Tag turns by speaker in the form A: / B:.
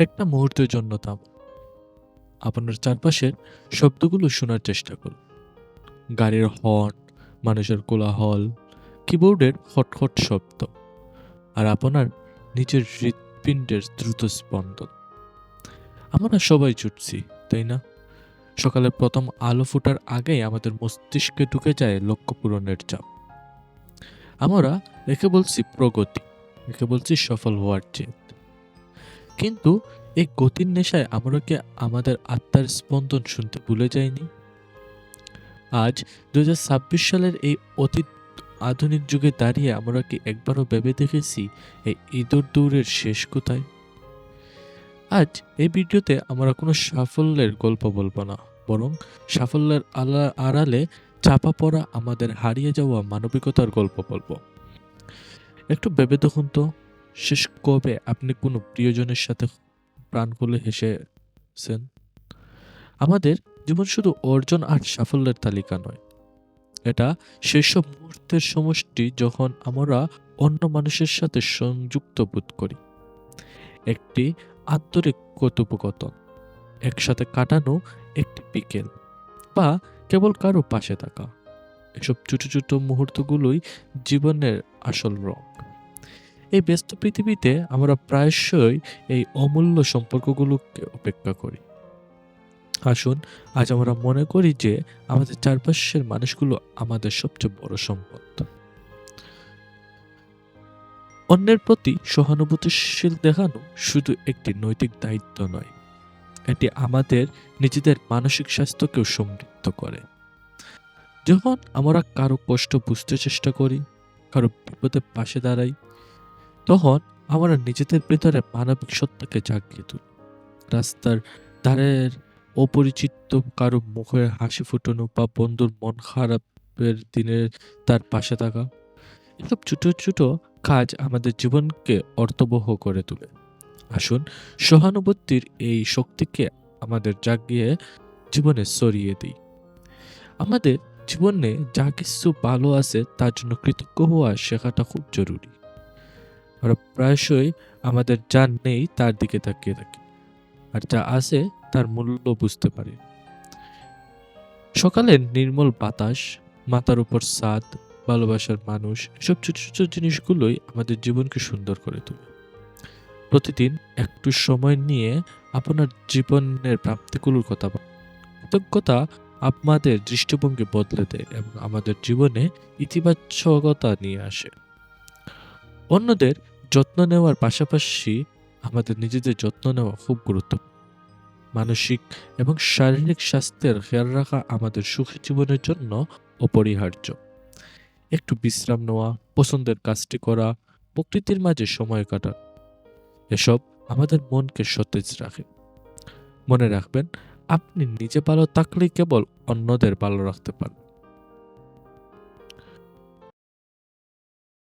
A: একটা মুহূর্তের জন্য থামুন। আপনার চারপাশের শব্দগুলো শোনার চেষ্টা করুন। গাড়ির হর্ন, মানুষের কোলাহল, কিবোর্ডের খটখট শব্দ, আর আপনার নিজের হৃৎপিণ্ডের দ্রুত স্পন্দন। আমরা সবাই ছুটছি, তাই না? সকালের প্রথম আলো ফোটার আগেই আমাদের মস্তিষ্কে ঢুকে যায় লক্ষ্য পূরণের চাপ। আমরা একে বলছি প্রগতি, একে বলছি সফল হওয়ার জেদ। কিন্তু এই গতির নেশায় আমরা কি আমাদের আত্মার স্পন্দন শুনতে ভুলে যাইনি? আজ ২০২৬ সালের এই অতি আধুনিক যুগে দাঁড়িয়ে আমরা কি একবারও ভেবে দেখেছি এই ইঁদুর দৌড়ের শেষ কোথায়? আজ এই ভিডিওতে আমরা কোনো সাফল্যের গল্প বলবো না, বরং সাফল্যের আড়ালে চাপা পড়া আমাদের হারিয়ে যাওয়া মানবিকতার গল্প বলবো। একটু ভেবে দেখুন তো, শেষ কবে আপনি কোনো প্রিয়জনের সাথে প্রাণ খুলে হেসেছেন? আমাদের জীবন শুধু অর্জন আর সাফল্যের তালিকা নয়, এটা সেসব মুহূর্তের সমষ্টি যখন আমরা অন্য মানুষের সাথে সংযুক্ত বোধ করি। একটি আন্তরিক কথোপকথন, একসাথে কাটানো একটি বিকেল, বা কেবল কারো পাশে থাকা। এসব ছোট ছোট মুহূর্তগুলোই জীবনের আসল রং। এই ব্যস্ত পৃথিবীতে আমরা প্রায়শই এই অমূল্য সম্পর্কগুলোকে উপেক্ষা করি। আসুন আজ আমরা মনে করি যে আমাদের চারপাশের মানুষগুলো আমাদের সবচেয়ে বড় সম্পদ। অন্যের প্রতি সহানুভূতিশীল দেখানো শুধু একটি নৈতিক দায়িত্ব নয়, এটি আমাদের নিজেদের মানসিক স্বাস্থ্যকেও সমৃদ্ধ করে। যখন আমরা কারো কষ্ট বুঝতে চেষ্টা করি, কারো বিপদে পাশে দাঁড়াই, তখন আমরা নিজেদের ভেতরে মানবিক সত্তাকে জাগিয়ে তুলি। রাস্তার ধারের অপরিচিত কারো মুখে হাসি ফুটানো বা বন্ধুর মন খারাপের দিনে তার পাশে থাকা, এসব ছোট ছোট কাজ আমাদের জীবনকে অর্থবহ করে তোলে। আসুন সহানুভূতির এই শক্তিকে আমাদের জাগিয়ে জীবনে ছড়িয়ে দিই। আমাদের জীবনে যা কিছু ভালো আছে তার জন্য কৃতজ্ঞ হওয়া শেখাটা খুব জরুরি। আমরা প্রায়শই আমাদের যা নেই তার দিকে তাকিয়ে থাকি, আর যা আছে তার মূল্য বুঝতে পারি। সকালের নির্মল বাতাস, মাথার উপর ছাদ, ভালোবাসার মানুষ, এসব ছোট ছোট জিনিসগুলোই আমাদের জীবনকে সুন্দর করে তোলে। প্রতিদিন একটু সময় নিয়ে আপনার জীবনের প্রাপ্তিগুলোর কথা ভাবুন। কৃতজ্ঞতা আমাদের দৃষ্টিভঙ্গি বদলে দেয় এবং আমাদের জীবনে ইতিবাচকতা নিয়ে আসে। অন্যদের যত্ন নেওয়ার পাশাপাশি আমাদের নিজেদের যত্ন নেওয়া খুব গুরুত্বপূর্ণ। মানসিক এবং শারীরিক স্বাস্থ্যের খেয়াল রাখা আমাদের সুখী জীবনের জন্য অপরিহার্য। একটু বিশ্রাম নেওয়া, পছন্দের কাজটি করা, প্রকৃতির মাঝে সময় কাটানো, এসব আমাদের মনকে সতেজ রাখে। মনে রাখবেন, আপনি নিজে ভালো থাকলেই কেবল অন্যদের ভালো রাখতে পারেন।